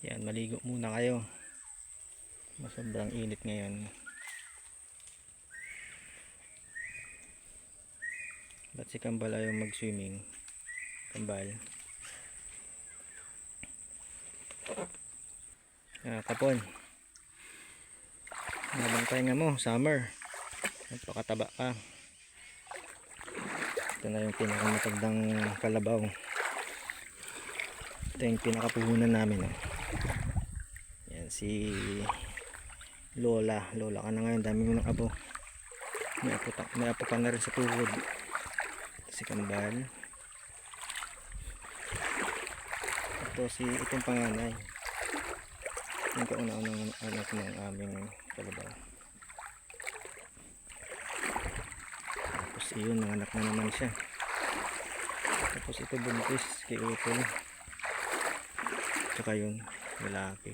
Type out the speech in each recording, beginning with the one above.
Yan, maligo muna kayo. Sobrang init ngayon. Ba't si Kambal ayaw mag-swimming? Kambal. Kapon. Habang pahinga mo, summer. Nagpakataba ka. Ito na yung pinakamatagdang kalabaw. Ito yung pinakapuhunan namin. Yan si Lola. Lola ka na ngayon. Dami mo ng apo. May apo ka na rin sa tuhod. Si Kambal. Itong panganay. Yung kauna-unang anak ng aming kalabaw. Tapos iyon, nanganak na naman siya. Tapos ito buntis kay Utol. Tsaka yun, lalaki.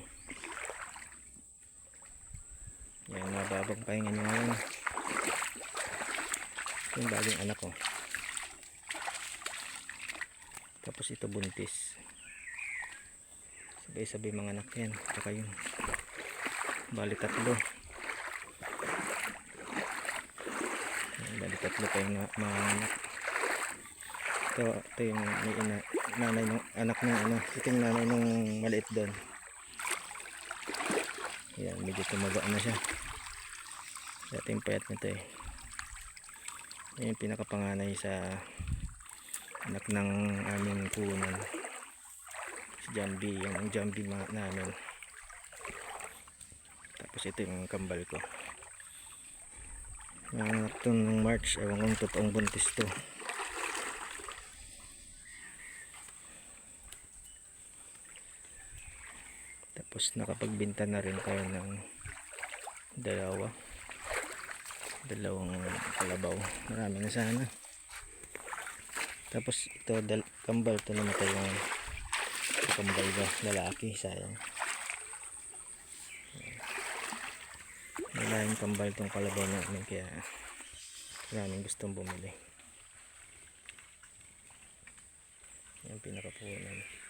Yan, mababang pahinga nyo ngayon. Ito yung bagong anak ko. Tapos ito buntis. Sabay-sabay mga anak yan. Tsaka yun, bali tatlo. Bali tatlo pa yung mga anak. Ito yung nanay ng anak ng ano. Ito yung nanay ng maliit doon. Yan, medyo tumaga na siya. Dati yung payat nito eh. Yan yung pinakapanganay sa anak ng aming punan. Si Jambi, yung Jambi namin. Tapos ito yung Kambal ko. Nanganak to ng March. Ewan kong totoong buntis to. Tapos nakapagbinta na rin tayo ng dalawang kalabaw. Marami na sana. Tapos ito Kambal to, namatay yung Kambal ba lalaki, sayang. Wala yung Kambal tong kalabaw namin, kaya maraming gustong bumili. Yung pinakapunan.